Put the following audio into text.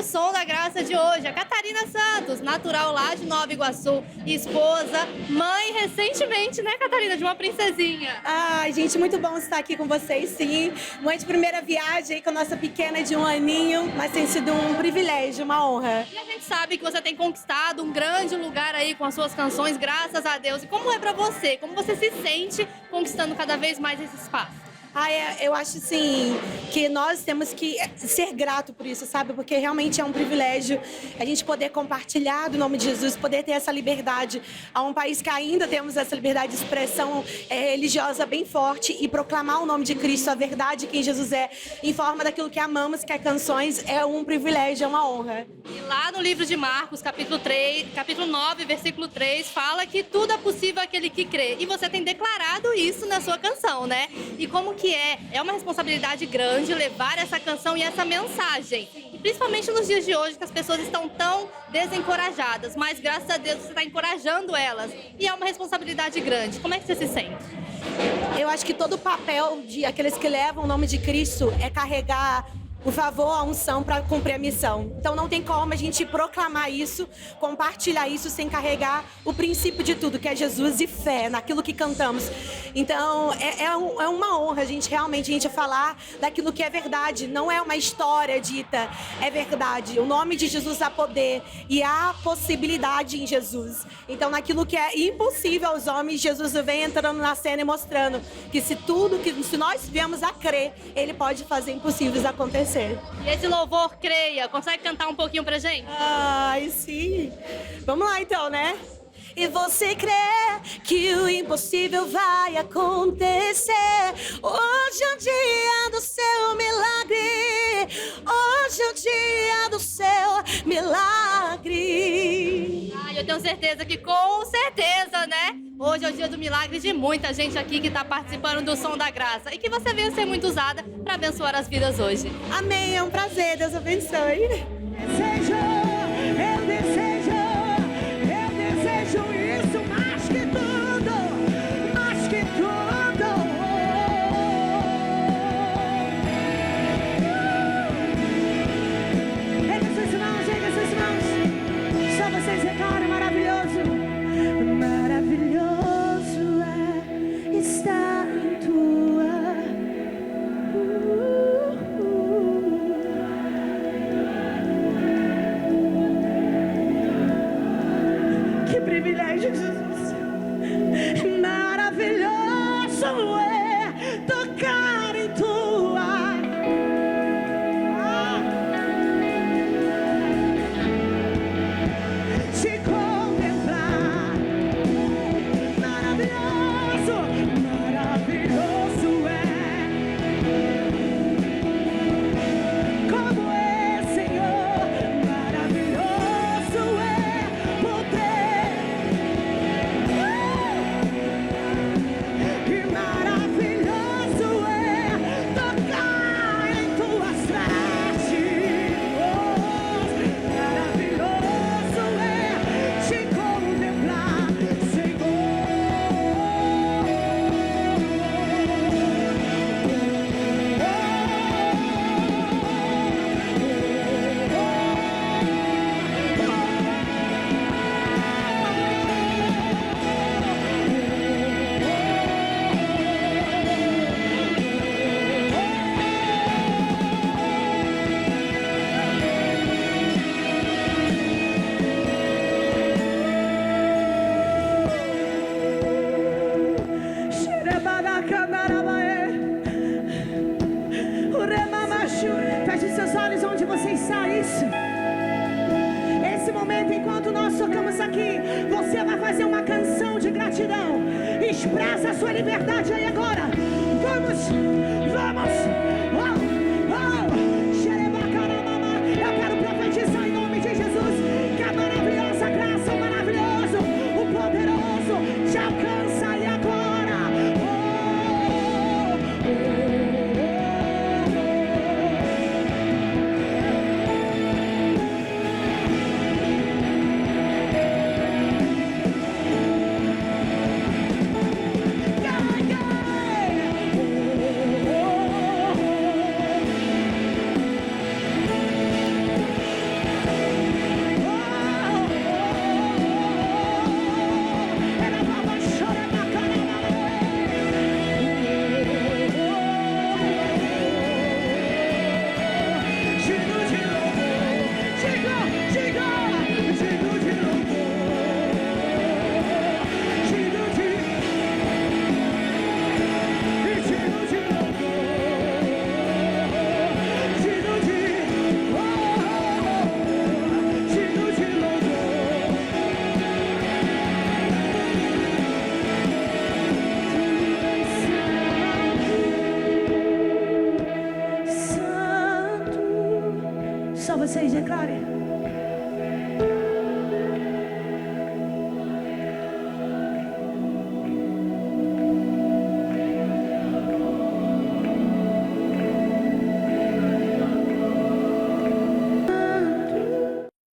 o Som da Graça de hoje, a Catarina Santos, natural lá de Nova Iguaçu, esposa, mãe recentemente, né, Catarina, de uma princesinha. Ai, gente, muito bom estar aqui com vocês, sim. Mãe de primeira viagem aí com a nossa pequena de 1 aninho, mas tem sido um privilégio, uma honra. E a gente sabe que você tem conquistado um grande lugar aí com as suas canções, graças a Deus. E como é pra você? Como você se sente conquistando cada vez mais esse espaço? Eu acho, assim, que nós temos que ser grato por isso, sabe? Porque realmente é um privilégio a gente poder compartilhar do nome de Jesus, poder ter essa liberdade a um país que ainda temos essa liberdade de expressão religiosa bem forte e proclamar o nome de Cristo, a verdade quem Jesus é, em forma daquilo que amamos, que é canções, é um privilégio, é uma honra. E lá no livro de Marcos, capítulo 9, versículo 3, fala que tudo é possível àquele que crê. E você tem declarado isso na sua canção, né? E como que é uma responsabilidade grande levar essa canção e essa mensagem. E principalmente nos dias de hoje, que as pessoas estão tão desencorajadas, mas graças a Deus você está encorajando elas. E é uma responsabilidade grande. Como é que você se sente? Eu acho que todo o papel de aqueles que levam o nome de Cristo é carregar o favor, a unção para cumprir a missão. Então não tem como a gente proclamar isso, compartilhar isso sem carregar o princípio de tudo, que é Jesus e fé, naquilo que cantamos. Então é uma honra a gente falar daquilo que é verdade, não é uma história dita, é verdade. O nome de Jesus há poder e há possibilidade em Jesus. Então naquilo que é impossível aos homens, Jesus vem entrando na cena e mostrando que se nós viemos a crer, Ele pode fazer impossíveis acontecer. E esse louvor, creia, consegue cantar um pouquinho pra gente? Ai, sim. Vamos lá então, né? E você crê que o impossível vai acontecer. Hoje é o dia do seu milagre. Hoje é o dia do seu milagre. Ai, eu tenho certeza que com certeza, né? Hoje é o dia do milagre de muita gente aqui que tá participando do Som da Graça. E que você venha ser muito usada para abençoar as vidas hoje. Amém, é um prazer. Deus abençoe. Eu desejo isso mais que tudo, mais que tudo. Erga suas mãos, só vocês declaram maravilhoso. Maravilhoso é estar em tua. Que privilégio, Jesus. Maravilhoso é tocar em tua. Te contemplar. Maravilhoso, maravilhoso é. Como é, Senhor, maravilhoso é poder. Que maravilhoso é tocar em tuas vestes. Maravilhoso é te contemplar, feche seus olhos onde você está, isso. Esse momento, enquanto nós tocamos aqui, você vai fazer uma canção de gratidão. Expressa a sua liberdade aí agora. Vamos, vamos.